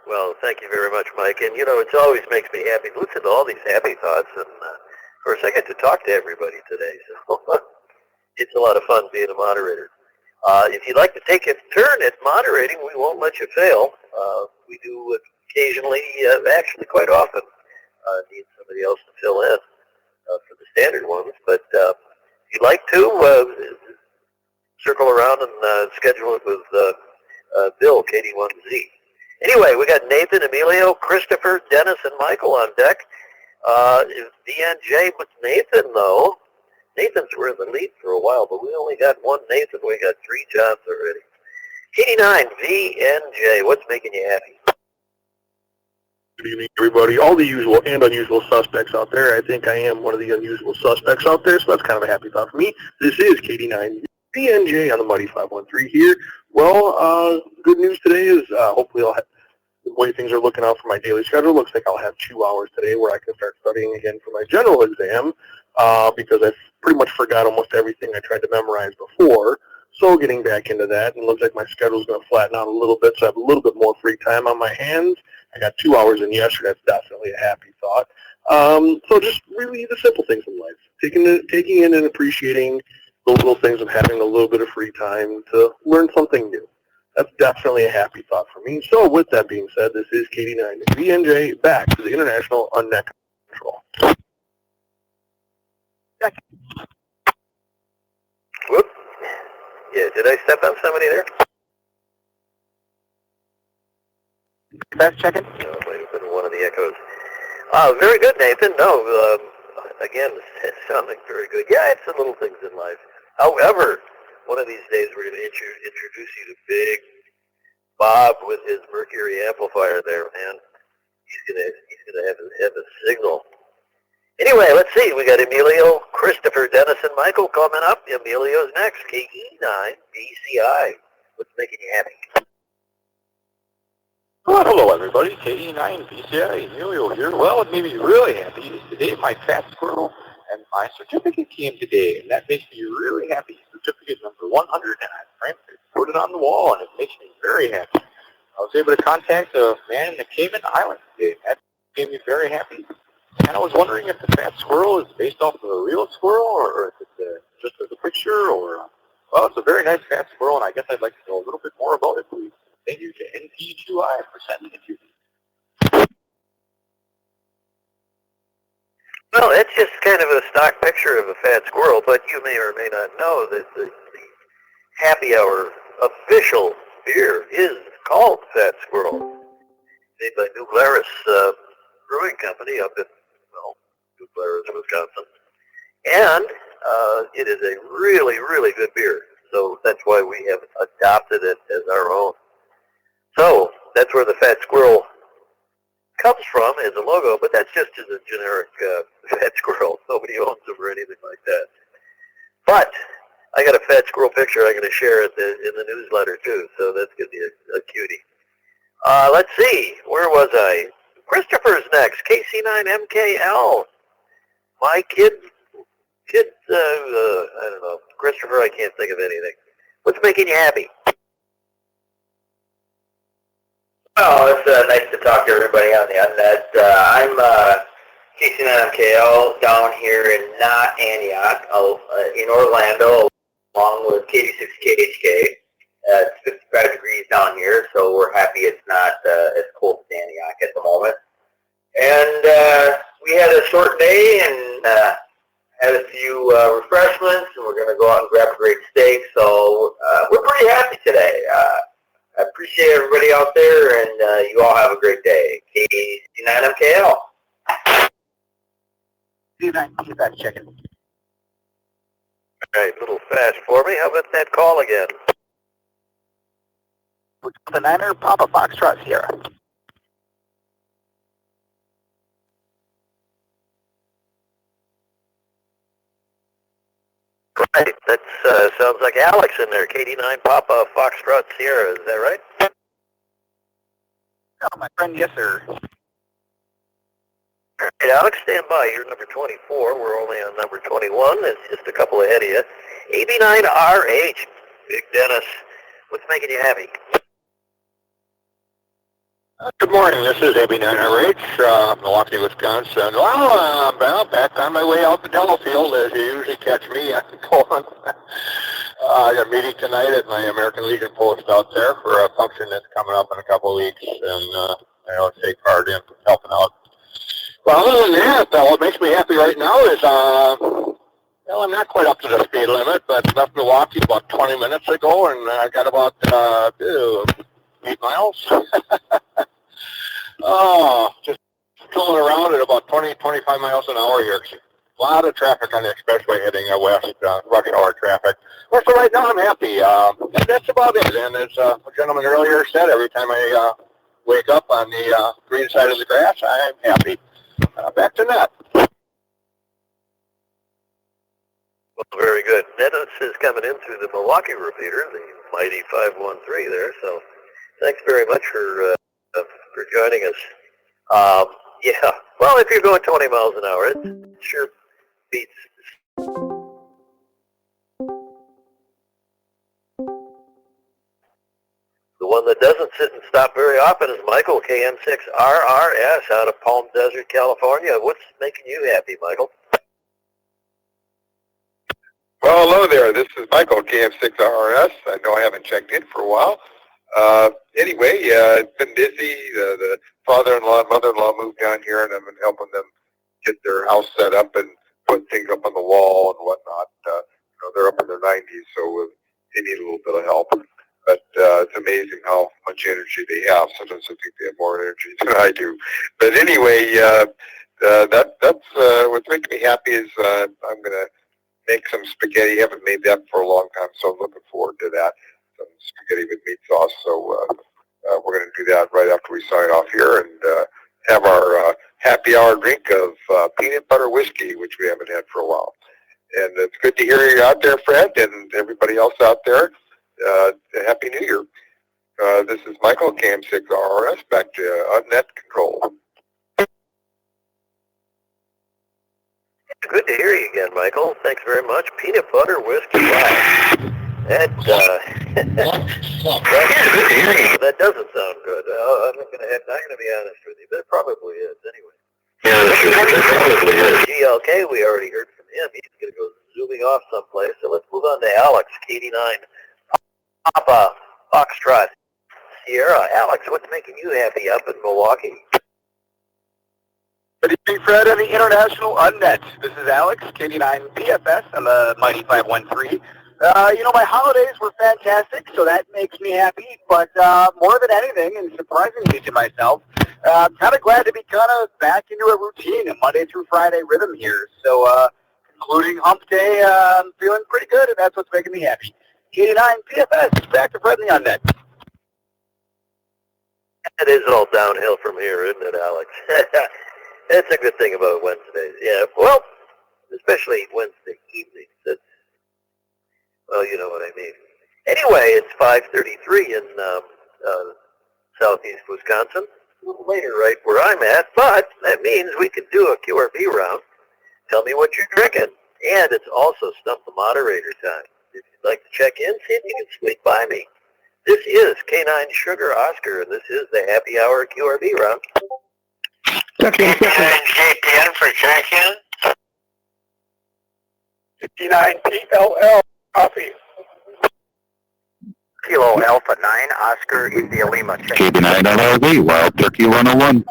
Well, thank you very much, Mike. And you know, it always makes me happy to listen to all these happy thoughts. And of course, I get to talk to everybody today, so it's a lot of fun being a moderator. If you'd like to take a turn at moderating, we won't let you fail. We do occasionally, actually quite often, need somebody else to fill in for the standard ones. But if you'd like to, circle around and schedule it with Bill, KD1Z. Anyway, we got Nathan, Emilio, Christopher, Dennis, and Michael on deck. VNJ with Nathan, though. Nathan's were in the lead for a while, but we only got one Nathan. We got three Johns already. 89, VNJ, what's making you happy? Good evening, everybody. All the usual and unusual suspects out there. I think I am one of the unusual suspects out there, so that's kind of a happy thought for me. This is KD9 VNJ on the Muddy 513 here. Well, good news today is hopefully I'll have the way things are looking out for my daily schedule. Looks like I'll have 2 hours today where I can start studying again for my general exam because I've pretty much forgot almost everything I tried to memorize before. So getting back into that, and it looks like my schedule's going to flatten out a little bit, so I have a little bit more free time on my hands. I got 2 hours in yesterday. That's definitely a happy thought. So just really the simple things in life, taking in and appreciating the little things of having a little bit of free time to learn something new. That's definitely a happy thought for me. So with that being said, this is KD9 VNJ back to the International Unnet Control. Whoop. Yeah, did I step on somebody there? Best checking. No, it might have been one of the echoes. Very good, Nathan. No, again, it's sounding very good. Yeah, it's the little things in life. However, one of these days we're going to introduce you to Big Bob with his Mercury amplifier there, man. He's gonna have a signal. Anyway, let's see. We got Emilio, Christopher, Dennis, and Michael coming up. Emilio's next. KE9 BCI. What's making you happy? Well, hello, everybody. KE9 BCI, Emilio here. Well, what made me really happy is today my fat squirrel and my certificate came today, and that makes me really happy. Certificate number 100, and I framed it, put it on the wall, and it makes me very happy. I was able to contact a man in the Cayman Islands today, and that made me very happy. And I was wondering if the fat squirrel is based off of a real squirrel, or if it's just as a picture, or, well, it's a very nice fat squirrel, and I guess I'd like to know a little bit more about it, please. Thank you to NP2I for sending it to me. Well, it's just kind of a stock picture of a fat squirrel, but you may or may not know that the happy hour official beer is called Fat Squirrel, made by New Glarus Brewing Company up in, well, New Glarus, Wisconsin. And it is a really, really good beer. So that's why we have adopted it as our own. So that's where the Fat Squirrel comes from as a logo, but that's just as a generic Fat Squirrel. Nobody owns them or anything like that. But I got a Fat Squirrel picture I'm going to share in the newsletter too, so that's going to be a cutie. Let's see, where was I? Christopher's next, KC9MKL. My kid, I don't know. Christopher, I can't think of anything. What's making you happy? Oh, it's nice to talk to everybody on the Unnet. I'm KC9MKL down here in not Antioch, in Orlando, along with KD6KHK. It's 55 degrees down here, so we're happy it's not as cold as Antioch at the moment. And we had a short day and had a few refreshments, and we're going to go out and grab a great steak. So we're pretty happy today. I appreciate everybody out there, and you all have a great day. KC9MKL. Keep that checking. All right, a little fast for me. How about that call again? The Niner, Papa Foxtrot Sierra. Right, that sounds like Alex in there. KD9 Papa Foxtrot Sierra, is that right? Oh, my friend, yes, sir. All right, Alex, stand by. You're number 24. We're only on number 21. It's just a couple ahead of you. AB9RH, Big Dennis. What's making you happy? morning. This is AB9RH, Milwaukee, Wisconsin. Well, back on my way out to Delafield, as you usually catch me. I'm going. I got a meeting tonight at my American Legion post out there for a function that's coming up in a couple of weeks, and I'll take part in helping out. Well, other than that, what makes me happy right now is, well, I'm not quite up to the speed limit, but left Milwaukee about 20 minutes ago, and I got about 8 miles. Oh, just tooling around at about 20, 25 miles an hour here. A lot of traffic on the expressway heading west, rush hour traffic. Well, so right now I'm happy. And that's about it. And as a gentleman earlier said, every time I wake up on the green side of the grass, I'm happy. Back to net. Well, very good. Dennis is coming in through the Milwaukee repeater, the mighty 513 there. So thanks very much for joining us. Yeah, well, if you're going 20 miles an hour, it sure beats. The one that doesn't sit and stop very often is Michael, KM6RRS out of Palm Desert, California. What's making you happy, Michael? Well, hello there. This is Michael, KM6RRS. I know I haven't checked in for a while. Anyway, it's been busy. The father-in-law and mother-in-law moved down here, and I've been helping them get their house set up and put things up on the wall and whatnot. They're up in their 90s, so they need a little bit of help. But it's amazing how much energy they have. Sometimes I think they have more energy than I do. But anyway, that's what's making me happy is I'm going to make some spaghetti. I haven't made that for a long time, so I'm looking forward to that. Some spaghetti with meat sauce. So we're going to do that right after we sign off here and have our happy hour drink of peanut butter whiskey, which we haven't had for a while. And it's good to hear you out there, Fred, and everybody else out there. Happy New Year. This is Michael, KM6RRS, back to net control. Good to hear you again, Michael. Thanks very much. Peanut butter whiskey. Wow. That doesn't sound good. I'm not gonna be honest with you, but it probably is anyway. Yeah, GLK, we already heard from him. He's gonna go zooming off someplace. So let's move on to Alex, KD9, Papa Foxtrot Sierra. Alex, what's making you happy up in Milwaukee? Good evening, Fred, on the International Unnet. This is Alex, KD9 PFS. I'm a mighty 513. My holidays were fantastic, so that makes me happy. But more than anything, and surprisingly to myself, I'm kind of glad to be kind of back into a routine, a Monday through Friday rhythm here. So concluding hump day, I'm feeling pretty good, and that's what's making me happy. KD9 PFS, back to Fred in the Unnet. It is all downhill from here, isn't it, Alex? That's a good thing about Wednesdays. Yeah, well, especially Wednesday evenings. Well, you know what I mean. Anyway, it's 5:33 in southeast Wisconsin. A little later right where I'm at, but that means we can do a QRB round. Tell me what you're drinking. And it's also Stump the Moderator time. If you'd like to check in, see if you can squeak by me. This is K9 Sugar Oscar, and this is the Happy Hour QRB round. K9 JPN for check-in. 59 PLL Coffee. Kilo Alpha 9, Oscar India Lima. KB9 LRV, Wild Turkey 101.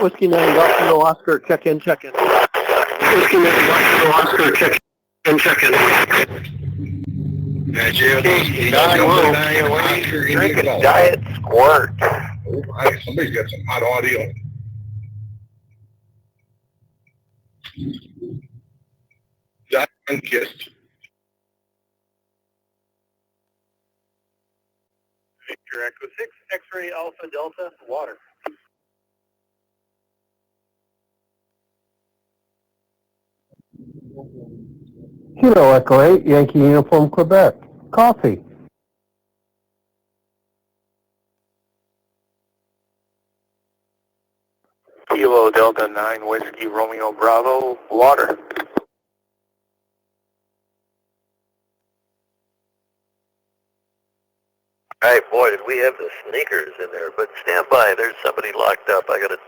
Whiskey 9 Buffalo Oscar, check in. Whiskey 9 Buffalo Oscar, check in. Drinking Diet Squirt. Somebody's got some hot audio. Diamond kissed. Victor Echo 6, X-ray Alpha Delta, water. Kilo Echo 8, Yankee Uniform, Quebec. Coffee. Kilo Delta 9 Whiskey Romeo Bravo, water. All right, boy, did we have the sneakers in there. But stand by. There's somebody locked up. I got to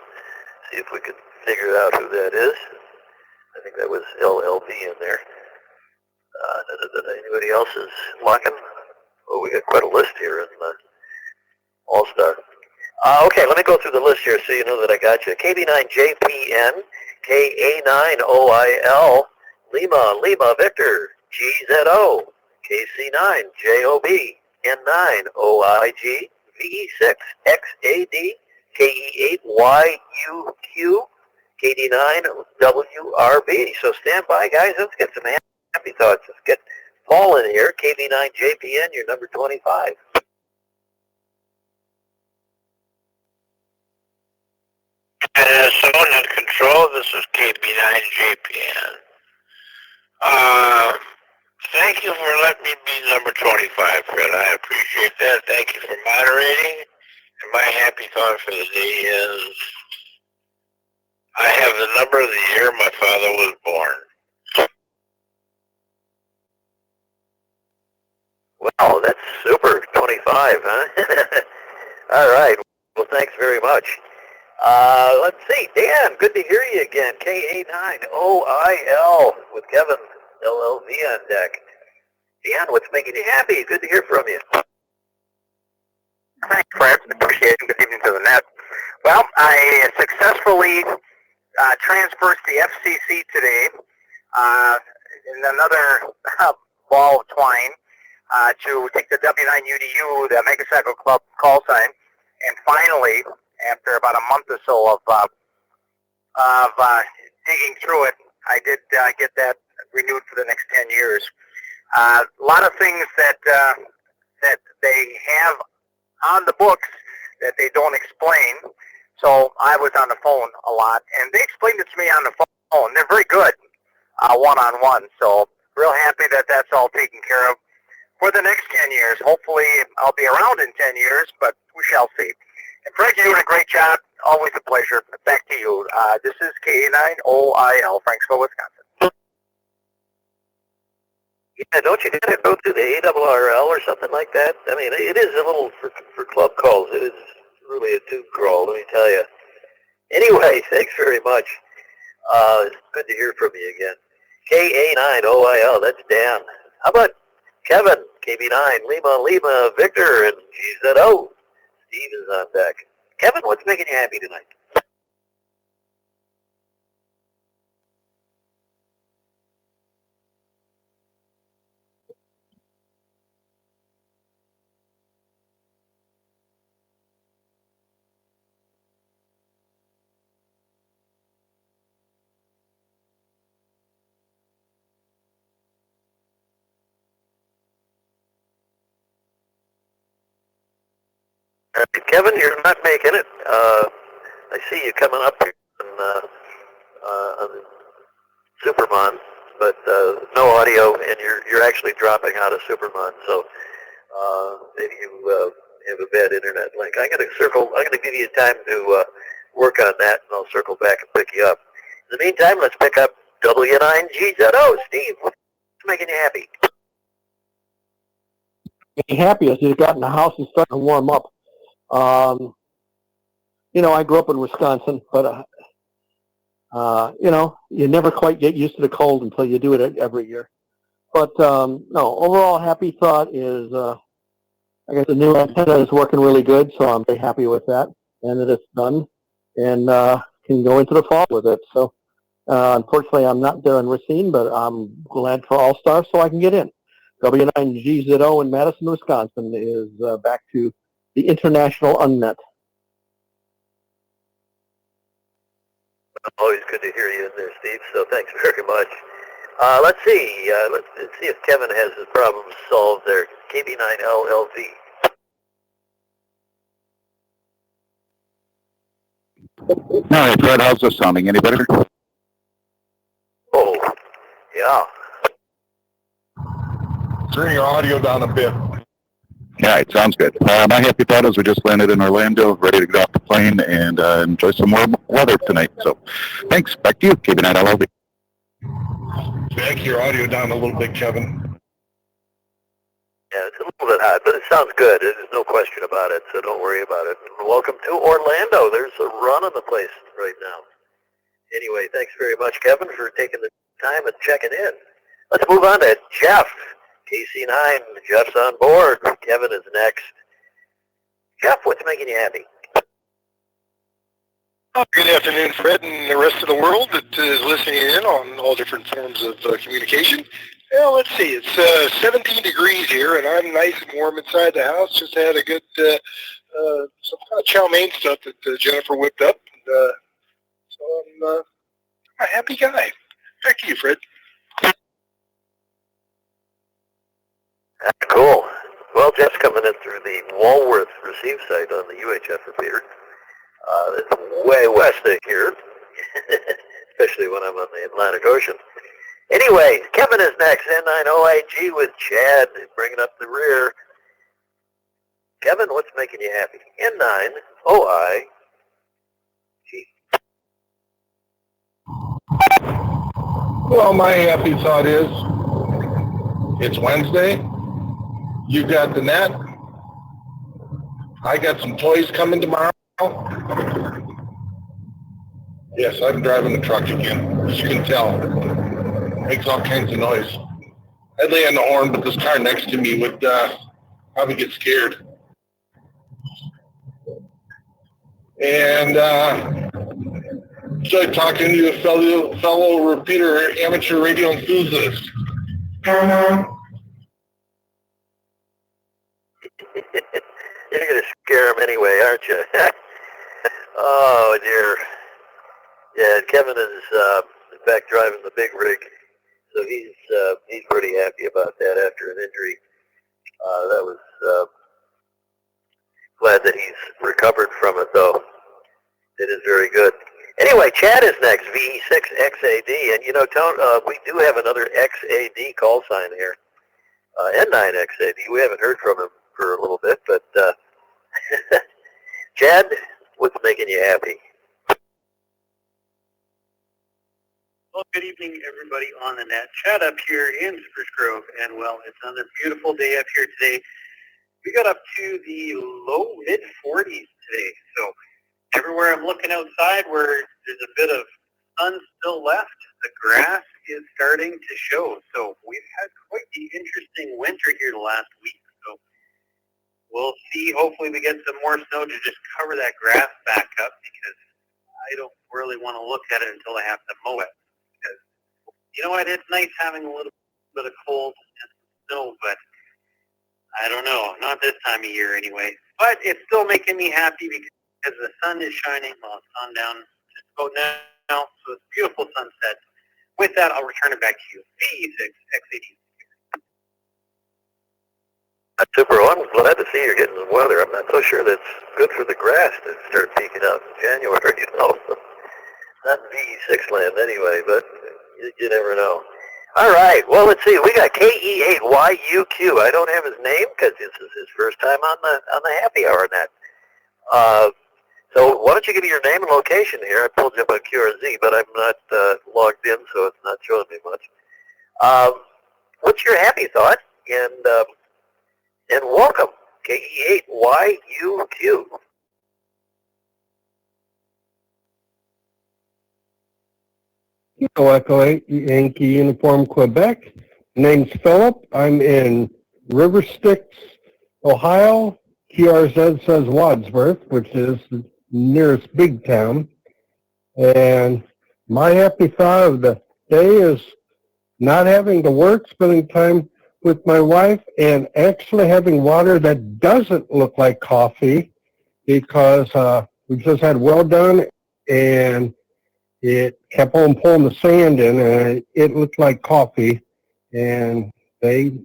see if we can figure out who that is. I think that was LLV in there. Anybody else is locking? Oh, we got quite a list here in All-Star. Okay, let me go through the list here so you know that I got you. KB9JPN, KA9OIL, Lima Victor, GZO, KC9JOB, N9OIG, VE6XAD, KE8YUQ, KD9WRB. So stand by, guys. Let's get some happy thoughts. Let's get Paul in here. KB9JPN, you're number 25. Zone and control, this is KB9JPN. Thank you for letting me be number 25, Fred. I appreciate that. Thank you for moderating. And my happy thought for the day is I have the number of the year my father was born. Wow, that's super. 25, huh? All right. Well, thanks very much. Let's see. Dan, good to hear you again. KA9OIL with Kevin, LLV on deck. Dan, what's making you happy? Good to hear from you. Thanks, Fred. Appreciate it. Good evening to the net. Well, I successfully transferred to the FCC today in another ball of twine to take the W9UDU, the Megacycle Club call sign, and finally, after about a month or so of digging through it, I did get that renewed for the next 10 years. A lot of things that they have on the books that they don't explain. So I was on the phone a lot, and they explained it to me on the phone. They're very good one-on-one. So real happy that that's all taken care of for the next 10 years. Hopefully I'll be around in 10 years, but we shall see. And Fred, you're doing a great job. Always a pleasure. Back to you. This is KA9OIL, Franksville, Wisconsin. Yeah, don't you got to go through the ARRL or something like that? I mean, it is a little, for club calls, it is really a tube crawl, let me tell you. Anyway, thanks very much. It's good to hear from you again. KA9OIL, that's Dan. How about Kevin, KB9, Lima, Victor, and GZO? Steve is on deck. Kevin, what's making you happy tonight? All right, Kevin, you're not making it. I see you coming up here on Supermon, but no audio, and you're actually dropping out of Supermon. So maybe you have a bad internet link. I'm gonna give you time to work on that, and I'll circle back and pick you up. In the meantime, let's pick up W9GZO. Steve, what's making you happy? Happy as he's got in the house and starting to warm up. You know, I grew up in Wisconsin, but you know, you never quite get used to the cold until you do it every year. But no, overall happy thought is I guess the new antenna is working really good, so I'm very happy with that, and that it's done, and can go into the fall with it. So unfortunately, I'm not there in Racine, but I'm glad for All-Star so I can get in. W9GZO in Madison, Wisconsin is back to the international unnet. Always good to hear you in there, Steve, so thanks very much. Let's see. Let's see if Kevin has his problems solved there. KB9LLV. All right, Fred, how's this sounding? Any better? Oh, yeah. Turn your audio down a bit. All right, sounds good. My happy thought is we just landed in Orlando, ready to get off the plane and enjoy some more weather tonight. So thanks. Back to you, KB9LLV. Back your audio down a little bit, Kevin. Yeah, it's a little bit hot, but it sounds good. There's no question about it, so don't worry about it. And welcome to Orlando. There's a run on the place right now. Anyway, thanks very much, Kevin, for taking the time and checking in. Let's move on to Jeff. KC9, Jeff's on board. Kevin is next. Jeff, what's making you happy? Good afternoon, Fred, and the rest of the world that is listening in on all different forms of communication. Well, let's see. It's 17 degrees here, and I'm nice and warm inside the house. Just had a good some kind of chow mein stuff that Jennifer whipped up. And, so I'm a happy guy. Back to you, Fred. Cool. Well, Jeff's coming in through the Walworth receive site on the UHF repeater. It's way west of here, especially when I'm on the Atlantic Ocean. Anyway, Kevin is next, N9OIG with Chad bringing up the rear. Kevin, what's making you happy? N9OIG. Well, my happy thought is it's Wednesday. You got the net. I got some toys coming tomorrow. Yes, I'm driving the truck again, as you can tell. Makes all kinds of noise. I'd lay on the horn, but this car next to me would probably get scared. And enjoyed talking to you, a fellow repeater amateur radio enthusiast. You're going to scare him anyway, aren't you? Oh, dear. Yeah, Kevin is in fact driving the big rig, so he's pretty happy about that after an injury. That was glad that he's recovered from it, though. It is very good. Anyway, Chad is next, VE6XAD, and you know, we do have another XAD call sign here, N9XAD. We haven't heard from him for a little bit, but Chad, what's making you happy? Well, good evening, everybody on the net. Chad up here in Spruce Grove, and well, it's another beautiful day up here today. We got up to the low mid-40s today, so everywhere I'm looking outside where there's a bit of sun still left, the grass is starting to show. So we've had quite the interesting winter here the last week. So we'll see. Hopefully we get some more snow to just cover that grass back up, because I don't really want to look at it until I have to mow it. Because, you know what, it's nice having a little bit of cold and snow, but I don't know, not this time of year anyway. But it's still making me happy because the sun is shining. Well, it's on down just about now, so it's a beautiful sunset. With that, I'll return it back to you. VE6XAD. Super. Well, I'm glad to see you're getting the weather. I'm not so sure that's good for the grass to start peeking out in January, you know. Not VE6 land anyway, but you never know. All right. Well, let's see. We got KE8YUQ. I don't have his name because this is his first time on the happy hour net. So why don't you give me your name and location here? I pulled you up on QRZ, but I'm not logged in, so it's not showing me much. What's your happy thought? And welcome, KE8YUQ. Echo 8 Yankee Uniform Quebec. Name's Philip. I'm in River Styx, Ohio. QRZ says Wadsworth, which is the nearest big town. And my happy thought of the day is not having to work, spending time with my wife, and actually having water that doesn't look like coffee, because we just had well done, and it kept on pulling the sand in, and it looked like coffee. And they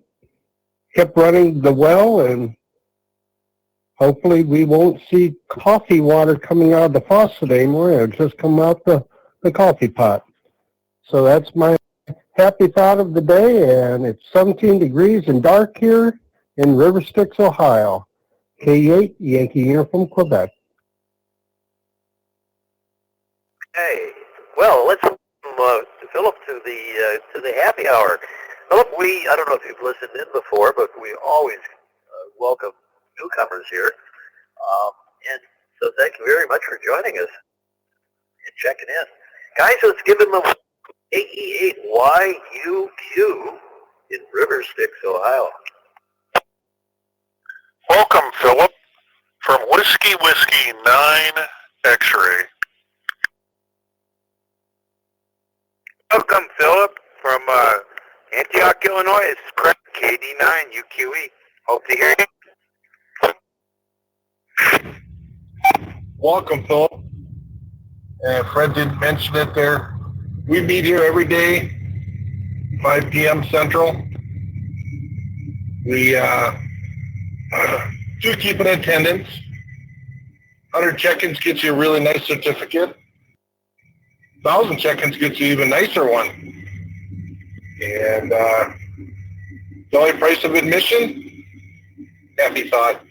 kept running the well, and hopefully we won't see coffee water coming out of the faucet anymore. It'll just come out the coffee pot. So that's my happy thought of the day, and it's 17 degrees and dark here in River Styx, Ohio. K8 Yankee Uniform Quebec. Hey, well, let's welcome Philip to the happy hour. Philip, I don't know if you've listened in before, but we always welcome newcomers here. And so thank you very much for joining us and checking in. Guys, let's give them a AE8YUQ in River Styx, Ohio. Welcome, Philip, from Whiskey 9 X-Ray. Welcome, Philip, from Antioch, Illinois. It's Craig, KD9 UQE. Hope to hear you. Welcome, Philip. Fred didn't mention it there. We meet here every day, 5 p.m. Central. We do keep an attendance. 100 check-ins gets you a really nice certificate. 1,000 check-ins gets you an even nicer one. And the only price of admission, happy thought.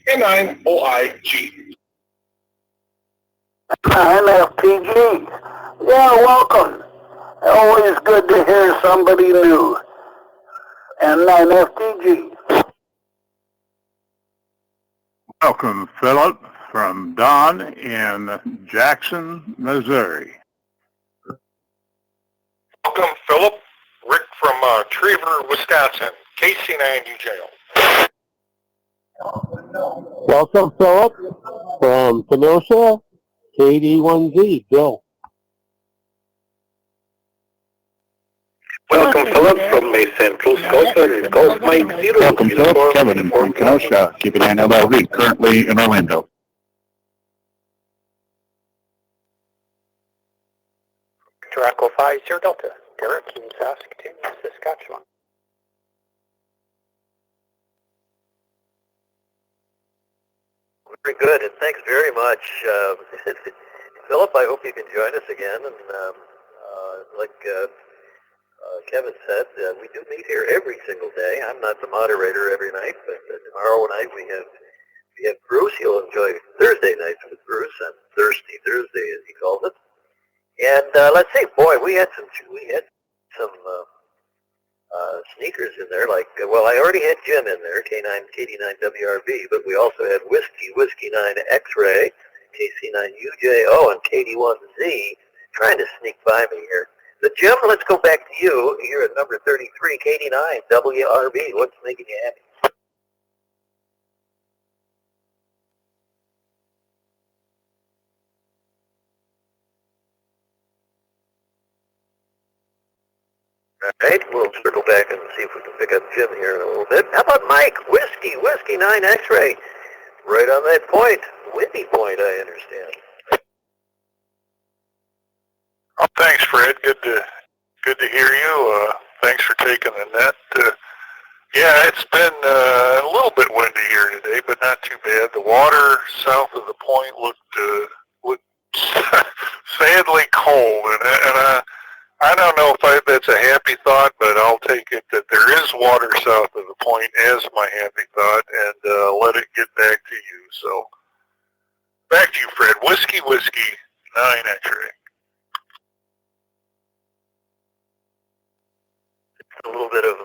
K9OIG. I'm FTG. Yeah, welcome. Always good to hear somebody new. And I'm FTG. Welcome, Philip, from Don in Jackson, Missouri. Welcome, Philip. Rick from Trever, Wisconsin, KC9UJO. Welcome, Philip, from Kenosha, KD1Z, Bill. Welcome, Philip, from the Central Scotland, Golf Mike 0. Welcome, Philip. Kevin from Kenosha, KP9 LLV, currently in Orlando. Draco 5 Sierra Delta, Derek in Saskatoon, Saskatchewan. Very good, and thanks very much. Philip, I hope you can join us again. And like Kevin said, we do meet here every single day. I'm not the moderator every night, but tomorrow night we have Bruce. You'll enjoy Thursday nights with Bruce on Thirsty Thursday, as he calls it. And let's see, boy, we had some sneakers in there. Like, well, I already had Jim in there, KD9 WRB, but we also had Whiskey 9 X-Ray, KC9 UJO, and KD1Z trying to sneak by me here. So Jim, let's go back to you. You're at number 33, KD9 WRB. What's making you happy? All right, we'll circle back and see if we can pick up Jim here in a little bit. How about Mike? Whiskey 9 X-Ray. Right on that point. Windy Point, I understand. Oh, thanks, Fred. Good to hear you. Thanks for taking the net. Yeah, it's been a little bit windy here today, but not too bad. The water south of the point looked sadly cold, and I don't know if that's a happy thought, but I'll take it that there is water south of the point as my happy thought, and let it get back to you. So, back to you, Fred. Whiskey 9 X-Ray. A little bit of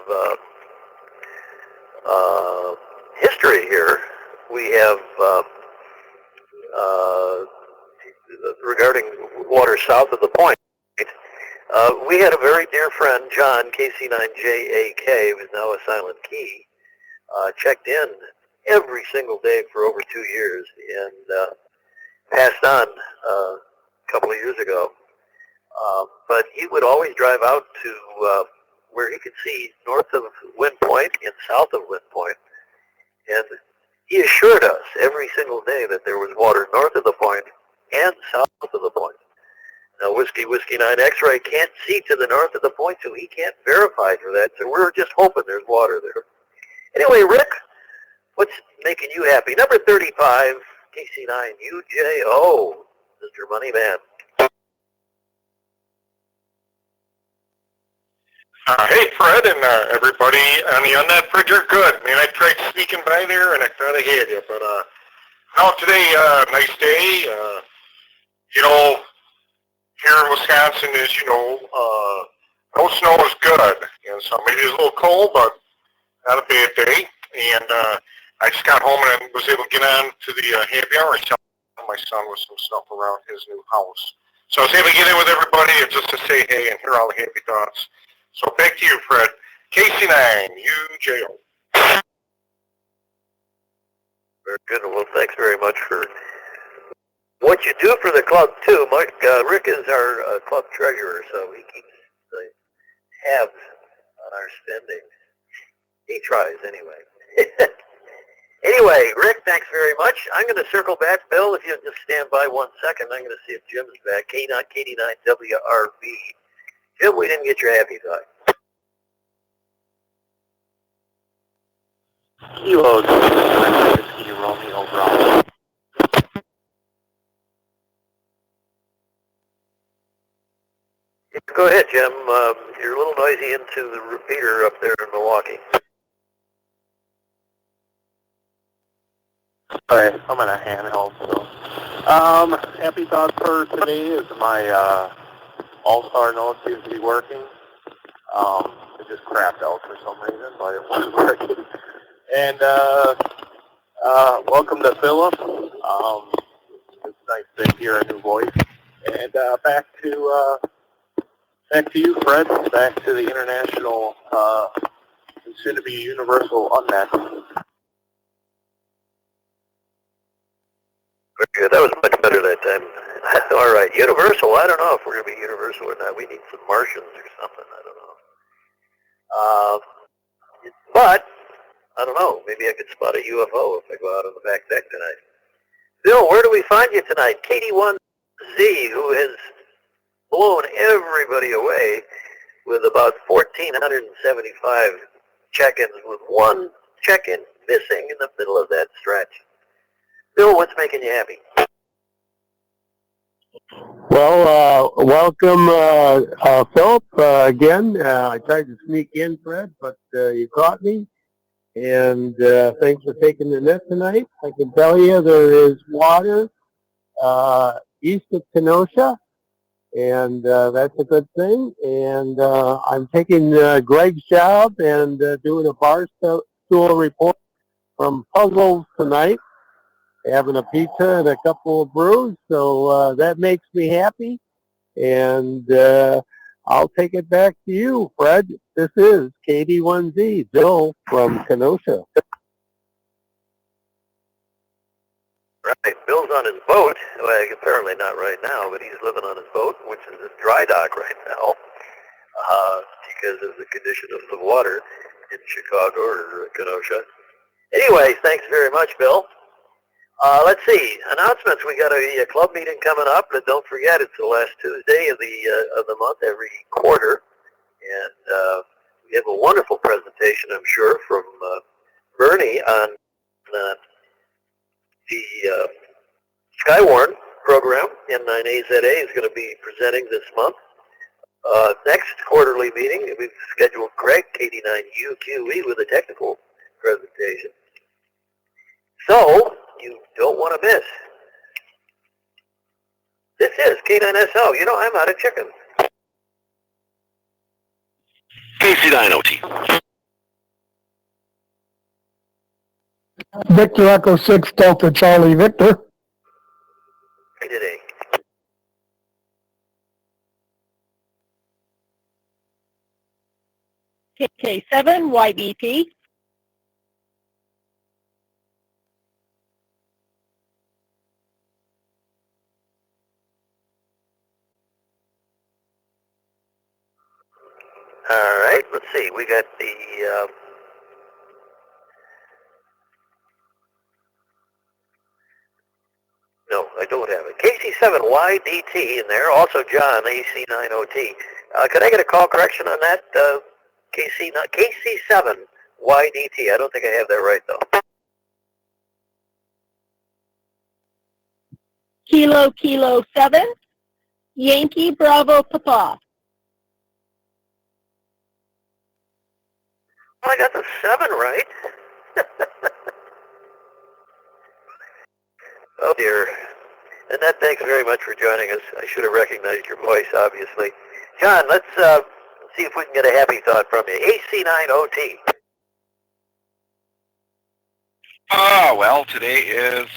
history here. We have regarding water south of the point. We had a very dear friend, John, KC9JAK, who is now a silent key, checked in every single day for over 2 years and passed on a couple of years ago. But he would always drive out to where he could see north of Wind Point and south of Wind Point. And he assured us every single day that there was water north of the point and south of the point. Now, Whiskey 9 X-Ray can't see to the north of the point, so he can't verify for that. So we're just hoping there's water there. Anyway, Rick, what's making you happy? Number 35, KC9 UJO, Mr. Moneyman. Hey, Fred, and everybody on the Unnet Fridge are good. Man, I tried sneaking by there, and I thought I had you. But no, today, nice day. You know, here in Wisconsin, as you know, No snow is good. And so maybe it's a little cold, but not a bad day. And I just got home and I was able to get on to the happy hour and help my son with some stuff around his new house. So I was able to get in with everybody and just to say hey and hear all the happy thoughts. So back to you, Fred. KC9, UJO. Very good. Well, thanks very much for what you do for the club, too. Mike, Rick is our club treasurer, so he keeps the tabs on our spending. He tries, anyway. Anyway, Rick, thanks very much. I'm going to circle back. Bill, if you'll just stand by 1 second, I'm going to see if Jim's back. K9WRB. Jim, we didn't get your happy thought. Kilo Whiskey Romeo Bravo. Go ahead, Jim. You're a little noisy into the repeater up there in Milwaukee. Alright, I'm in a handheld, so. Happy thought for today is my All-Star note seems to be working. It just crapped out for some reason, but it was working. And welcome to Philip. It's nice to hear a new voice. And back to you, Fred. Back to the international, soon-to-be universal unmatched. Good. That was much better that time. All right. Universal. I don't know if we're going to be universal or not. We need some Martians or something. I don't know. But, I don't know. Maybe I could spot a UFO if I go out on the back deck tonight. Bill, where do we find you tonight? KD1Z, who has blown everybody away with about 1,475 check-ins, with one check-in missing in the middle of that stretch. Bill, what's making you happy? Well, welcome, Philip, again. I tried to sneak in, Fred, but you caught me. And thanks for taking the net tonight. I can tell you there is water east of Kenosha, and that's a good thing. And I'm taking Greg's job and doing a bar stool report from Puzzles tonight, having a pizza and a couple of brews. So that makes me happy. And I'll take it back to you, Fred. This is KD1Z, Bill from Kenosha. Right. Bill's on his boat. Well, apparently not right now, but he's living on his boat, which is a dry dock right now because of the condition of the water in Chicago or Kenosha. Anyway, thanks very much, Bill. Let's see. Announcements. We got a club meeting coming up, but don't forget it's the last Tuesday of the month every quarter, and we have a wonderful presentation, I'm sure, from Bernie on the Skywarn program. N9AZA is going to be presenting this month. Next quarterly meeting, we've scheduled Greg, KD9UQE, with a technical presentation. So, you don't want to miss. This is K9SO. You know, I'm out of chicken. KC9OT. Victor Echo 6 Delta Charlie Victor. Today. KK7 YBP. All right, let's see. We got the no, I don't have it. KC7YDT in there. Also John, AC9OT. Could I get a call correction on that? KC7YDT. I don't think I have that right, though. Kilo 7. Yankee Bravo Papa. Well, I got the 7 right. Oh, dear. Annette, thanks very much for joining us. I should have recognized your voice, obviously. John, let's see if we can get a happy thought from you. AC9OT. Well, today is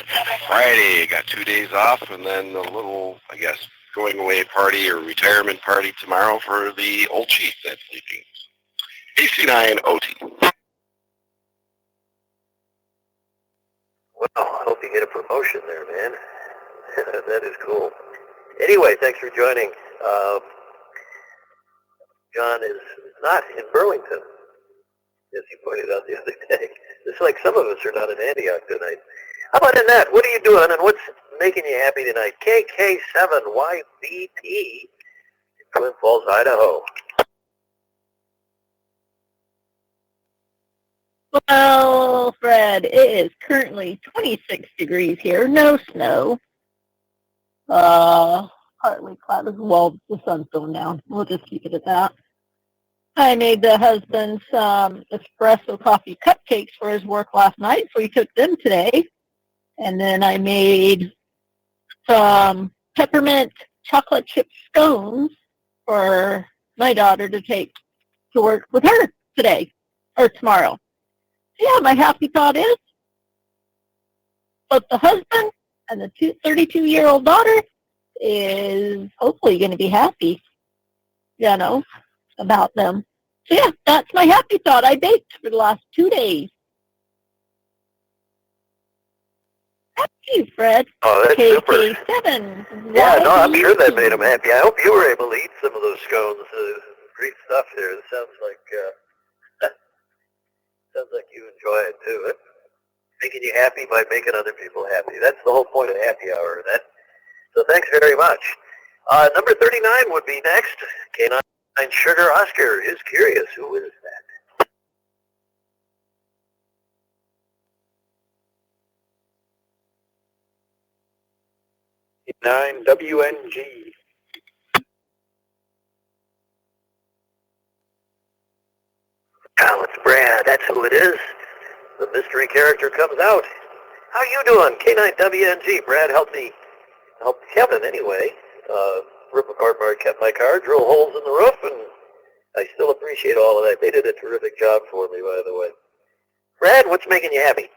Friday. Got 2 days off and then a little, I guess, going away party or retirement party tomorrow for the old chief that's leaving. AC9OT. Well, I hope you get a promotion there, man. That is cool. Anyway, thanks for joining. John is not in Burlington, as he pointed out the other day. It's like some of us are not in Antioch tonight. How about Annette? What are you doing and what's making you happy tonight? KK7YBP in Twin Falls, Idaho. Well, Fred, it is currently 26 degrees here. No snow. Partly cloudy. Well, the sun's going down. We'll just keep it at that. I made the husband some espresso coffee cupcakes for his work last night, so he took them today. And then I made some peppermint chocolate chip scones for my daughter to take to work with her today or tomorrow. Yeah, my happy thought is both the husband and the 32-year-old daughter is hopefully going to be happy, about them. So yeah, that's my happy thought. I baked for the last 2 days. Thank you, Fred. Oh, that's super. KK7. Yeah, no, I'm sure that made him happy. I hope you were able to eat some of those scones. Great stuff there. It sounds like you enjoy it too. Making you happy by making other people happy. That's the whole point of happy hour. So thanks very much. Number 39 would be next. K9 Sugar Oscar is curious. Who is that? 9 WNG. It's Brad. That's who it is. The mystery character comes out. How you doing? K9WNG. Brad helped Kevin anyway. Rip apart my car, drill holes in the roof, and I still appreciate all of that. They did a terrific job for me, by the way. Brad, what's making you happy?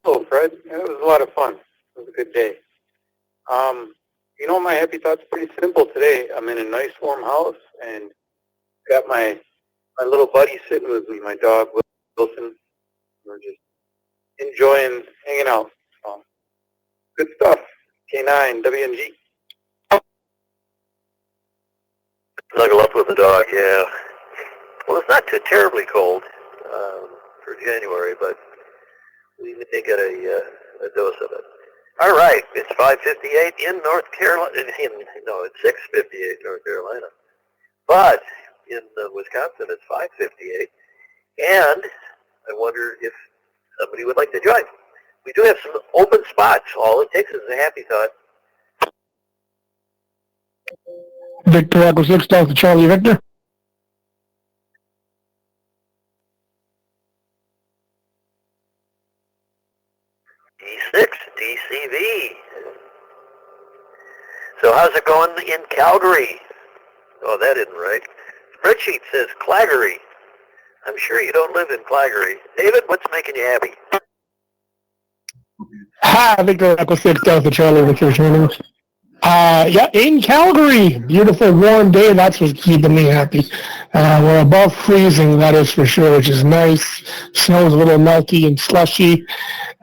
Hello, Fred. It was a lot of fun. It was a good day. My happy thought's pretty simple today. I'm in a nice warm house and got my little buddy sitting with me, my dog, Wilson. We're just enjoying hanging out. Good stuff. K9, WNG. Snuggle up with the dog, yeah. Well, it's not too terribly cold for January, but we may get a dose of it. All right, it's 5:58 in North Carolina. No, it's 6:58 North Carolina. But in Wisconsin, it's 5:58. And I wonder if somebody would like to join. We do have some open spots. All it takes is a happy thought. Victor Echo 6 Delta Charlie Victor. D6, DCV. So how's it going in Calgary? Oh, that isn't right. Spreadsheet says Claggery. I'm sure you don't live in Claggery. David, what's making you happy? Hi, Victor Echo 6 Delta Charlie Victor returning. Yeah, in Calgary, beautiful warm day. That's what's keeping me happy. We're above freezing, that is for sure, which is nice. Snow's a little melty and slushy.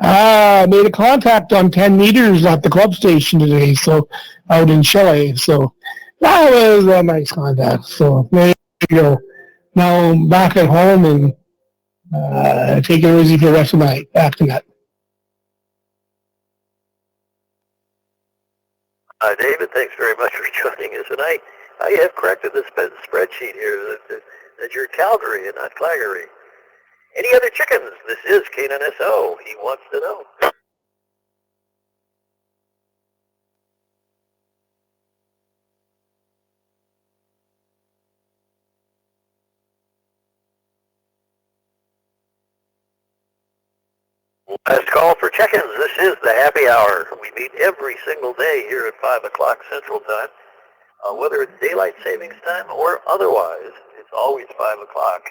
Made a contact on 10 meters at the club station today, so out in Chile. So that was a nice contact. So there you go. Now I'm back at home and taking it easy for the rest of the night. Back to that. David, thanks very much for joining us. And I have corrected this spreadsheet here that you're Calgary and not Claggery. Any other chickens? This is K9SO. He wants to know. Last call for check-ins. This is the happy hour. We meet every single day here at 5 o'clock Central Time. Whether it's daylight savings time or otherwise, it's always 5 o'clock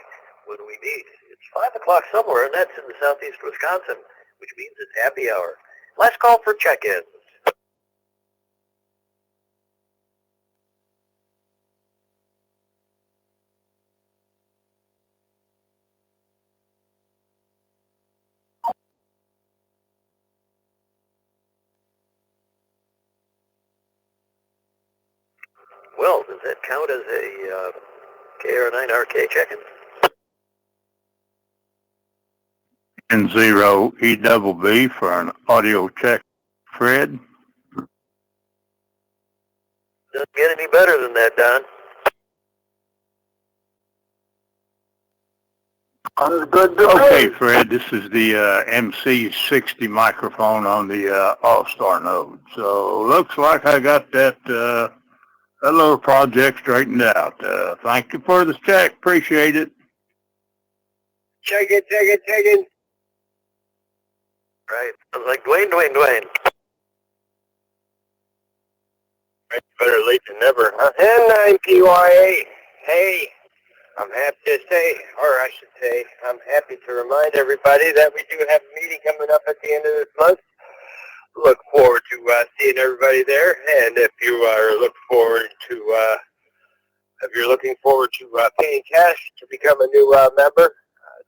when we meet. It's 5 o'clock somewhere, and that's in the southeast Wisconsin, which means it's happy hour. Last call for check-ins. Well, does that count as a KR9RK check-in? N0EBB for an audio check. Fred? Doesn't get any better than that, Don. Okay, Fred, this is the MC60 microphone on the All-Star node. So looks like I got that little project straightened out. Thank you for the check. Appreciate it. Check it. Right. Sounds like Dwayne. Right, better late than never, huh? N9PYA. Hey, I'm happy to say, or I should say, I'm happy to remind everybody that we do have a meeting coming up at the end of this month. Look forward to seeing everybody there, and if you are looking forward to paying cash to become a new member,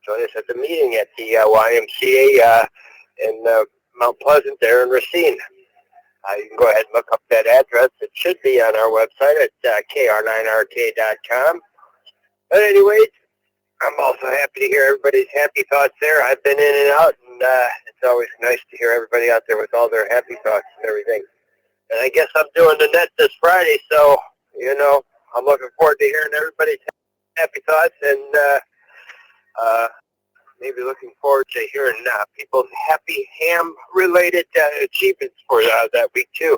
join us at the meeting at the YMCA in Mount Pleasant there in Racine. You can go ahead and look up that address. It should be on our website at kr9rk.com. But anyways, I'm also happy to hear everybody's happy thoughts there. I've been in and out, and it's always nice to hear everybody out there with all their happy thoughts and everything. And I guess I'm doing the net this Friday, so, I'm looking forward to hearing everybody's happy thoughts and maybe looking forward to hearing people's happy ham-related achievements for that week, too.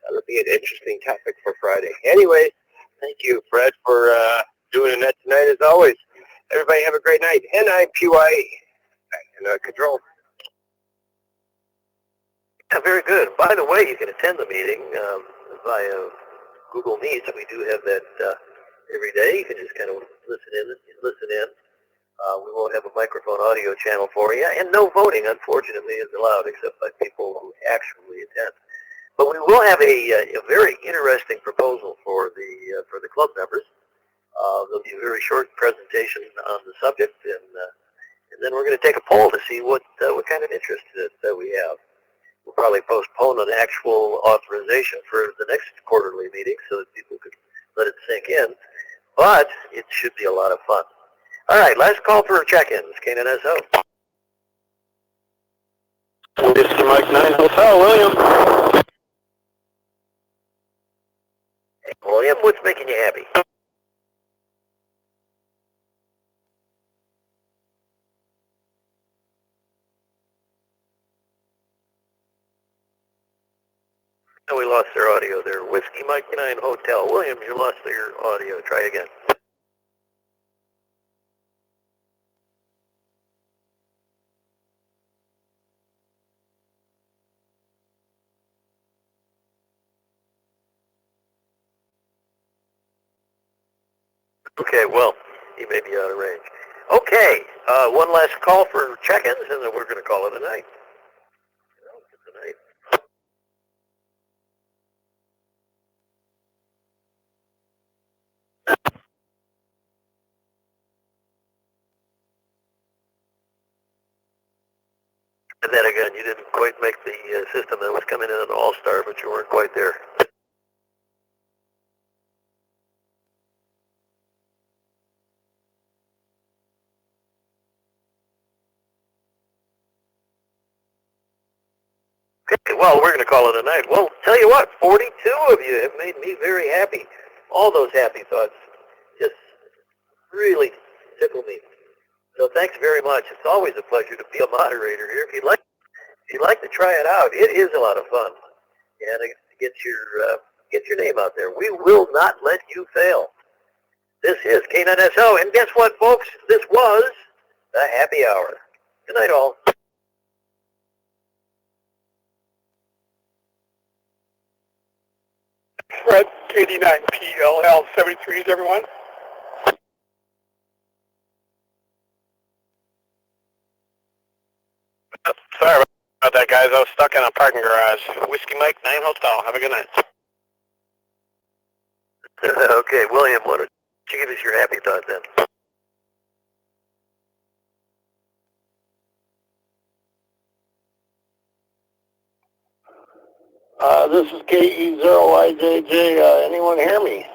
That'll be an interesting topic for Friday. Anyways, thank you, Fred, for doing the net tonight, as always. Everybody have a great night. N9PYA, back in control. Yeah, very good. By the way, you can attend the meeting via Google Meet. We do have that every day. You can just kind of listen in. We won't have a microphone audio channel for you, and no voting, unfortunately, is allowed except by people who actually attend. But we will have a very interesting proposal for the club members. There'll be a very short presentation on the subject, and then we're going to take a poll to see what kind of interest that we have. We'll probably postpone an actual authorization for the next quarterly meeting so that people could let it sink in, but it should be a lot of fun. All right, last call for check-ins, KNSO. This is Mike 9 Hotel, William. Hey, William, what's making you happy? Oh, we lost their audio there. Whiskey Mike 9 Hotel. William, you lost your audio. Try again. Okay, well, he may be out of range. Okay, one last call for check-ins, and then we're going to call it a night. And then again, you didn't quite make the system that was coming in an all-star, but you weren't quite there. Okay, well, we're going to call it a night. Well, tell you what, 42 of you have made me very happy. All those happy thoughts just really tickle me. So thanks very much. It's always a pleasure to be a moderator here. If you'd like to try it out, it is a lot of fun. And get your name out there. We will not let you fail. This is K9SO, and guess what, folks? This was the happy hour. Good night, all. Fred, KD9PLL 73s, everyone. Sorry about that, guys. I was stuck in a parking garage. Whiskey Mike 9 Hotel. Have a good night. Okay, William, why don't you give us your happy thought then? This is KE0YJJ. Anyone hear me?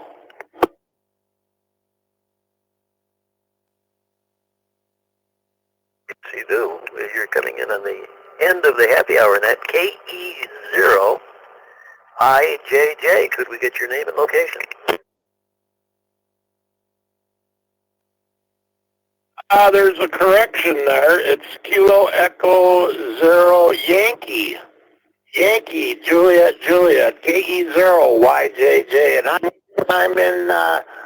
Yes, you do. You're coming in on the end of the happy hour, and that KE0IJJ. Could we get your name and location? There's a correction there. It's Kilo Echo Zero Yankee. Yankee, Juliet, KE0YJJ, and I'm in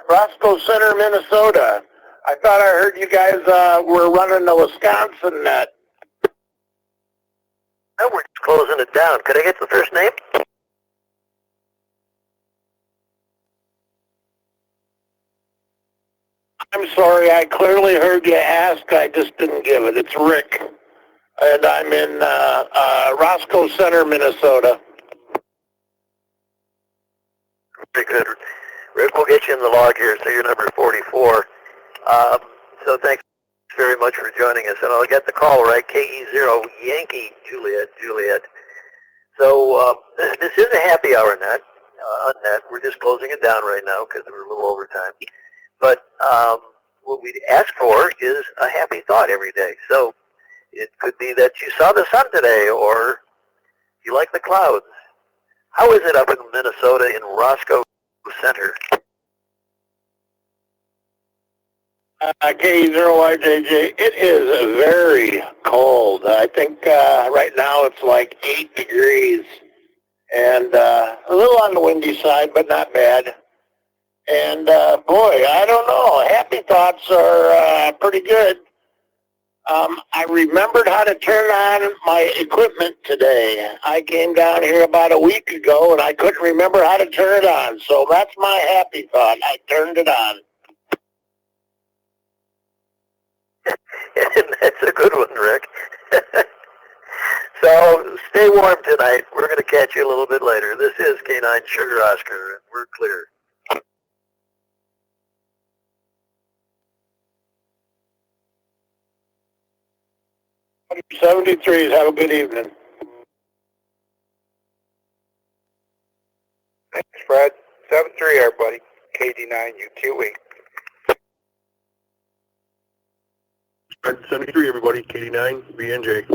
Roscoe Center, Minnesota. I thought I heard you guys were running the Wisconsin net. No, we're just closing it down. Could I get the first name? I'm sorry, I clearly heard you ask. I just didn't give it. It's Rick, and I'm in Roscoe Center, Minnesota. Very good. Rick, we'll get you in the log here, so you're number 44. So thanks very much for joining us, and I'll get the call right, KE0 Yankee Juliet. So this is a happy hour net. On net. We're just closing it down right now because we're a little over time. But what we ask for is a happy thought every day. So it could be that you saw the sun today, or you like the clouds. How is it up in Minnesota in Roscoe Center? KE0YJJ, it is very cold. I think right now it's like 8 degrees, and a little on the windy side, but not bad. And boy, I don't know, happy thoughts are pretty good. I remembered how to turn on my equipment today. I came down here about a week ago, and I couldn't remember how to turn it on, so that's my happy thought. I turned it on. That's a good one, Rick. So stay warm tonight. We're going to catch you a little bit later. This is K9 Sugar Oscar, and we're clear. 73s, have a good evening. Thanks, Fred. 7-3, everybody. KD9 UQE. 73, everybody. KD9 BNJ.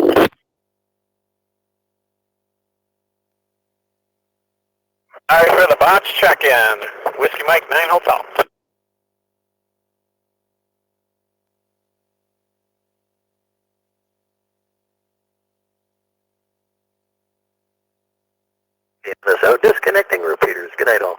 All right, for the box check-in, Whiskey Mike 9 Hotel. So disconnecting repeaters. Good night, all.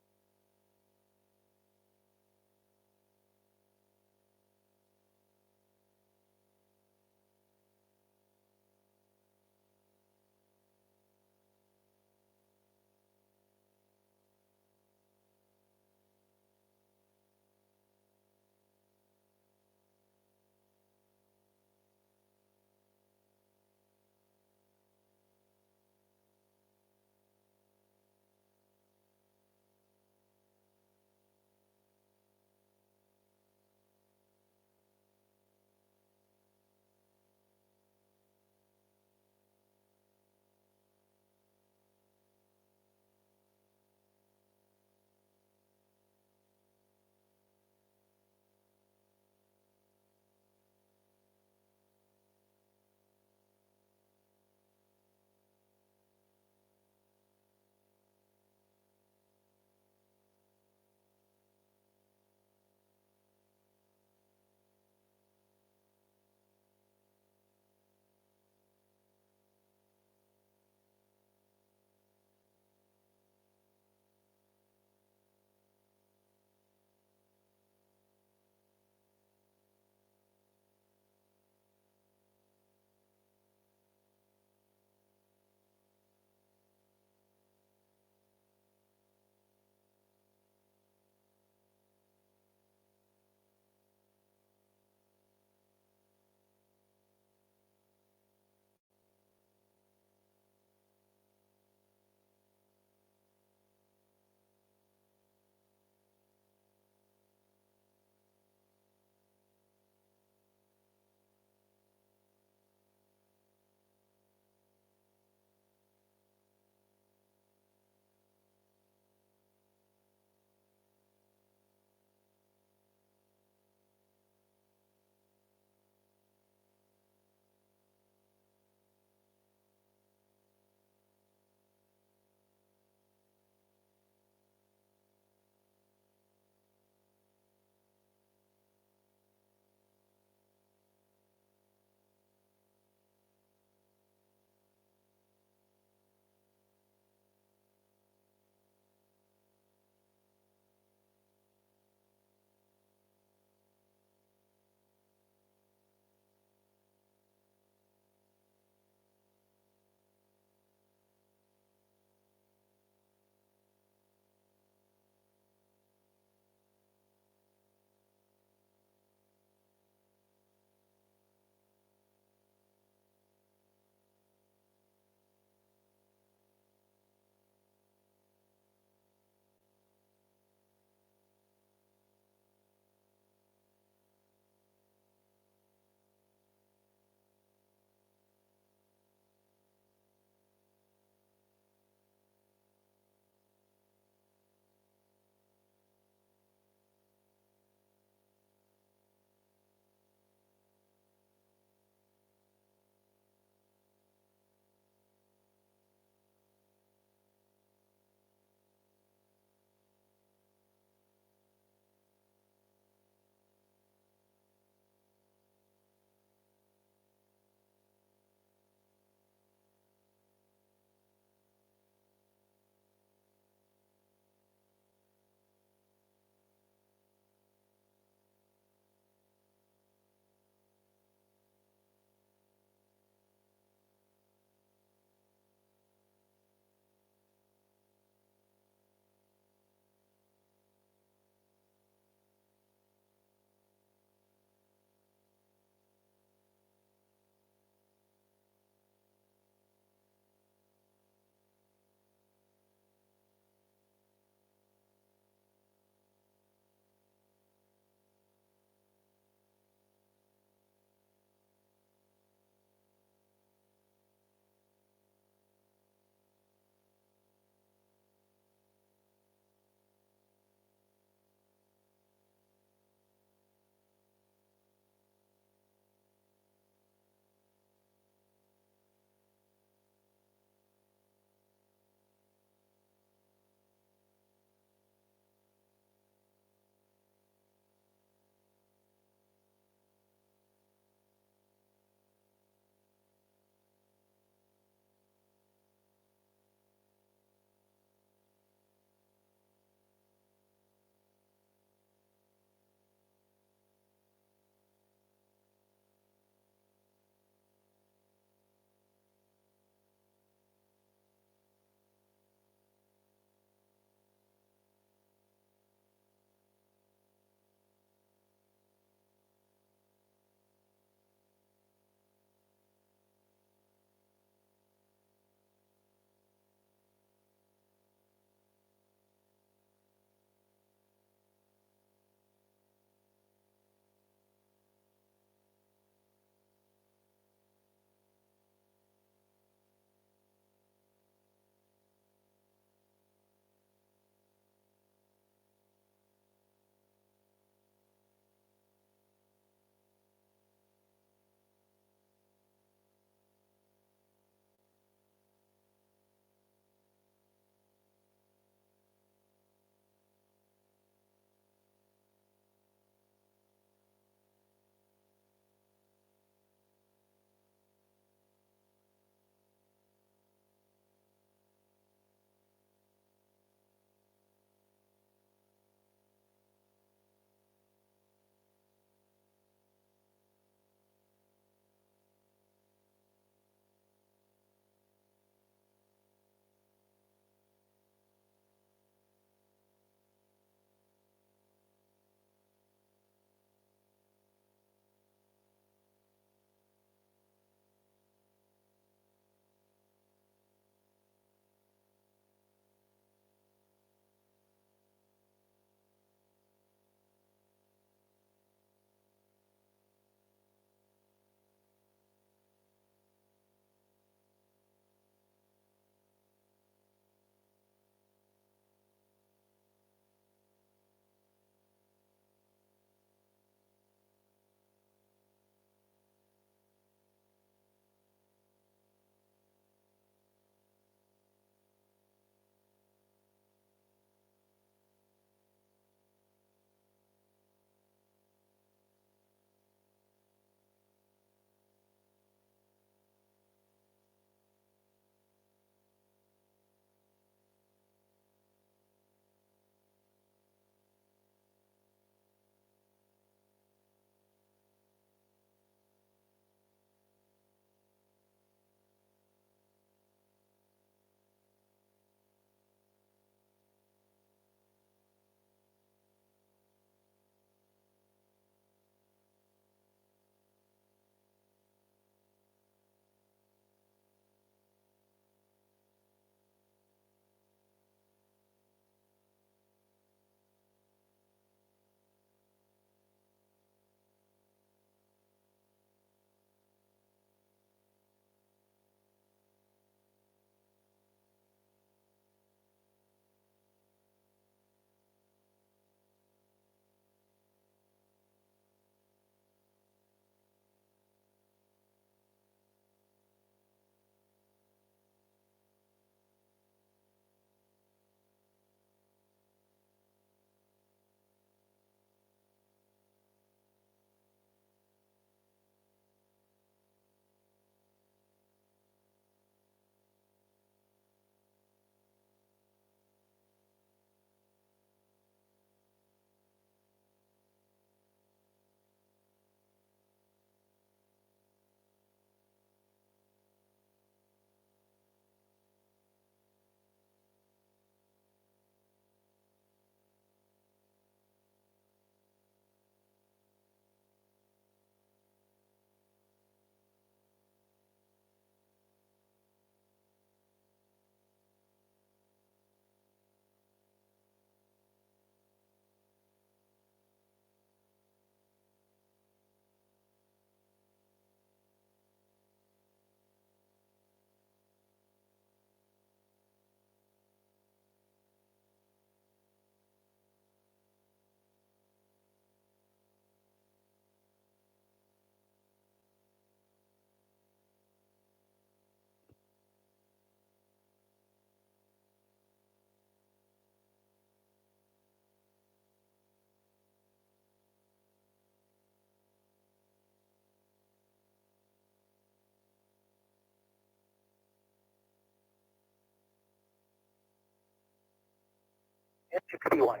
61.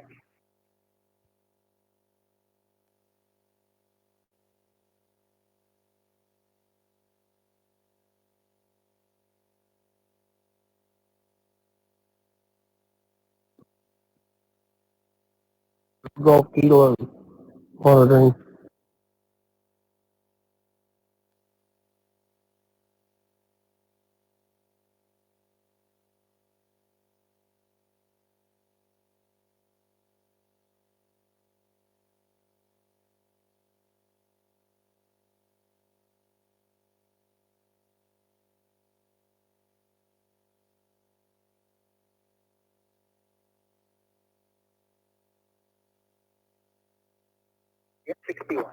Golf Kilo monitoring. Yep, 61.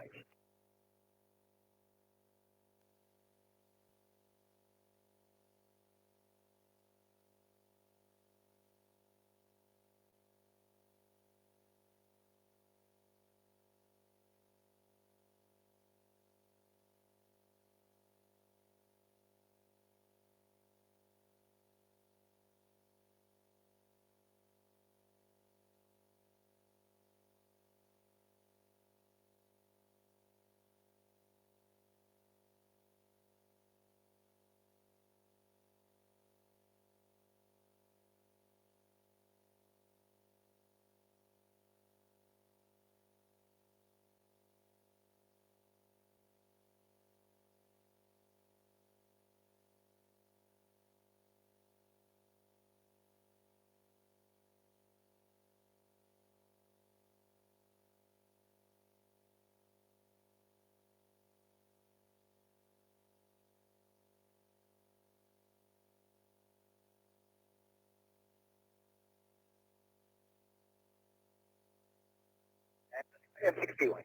Yep, 61.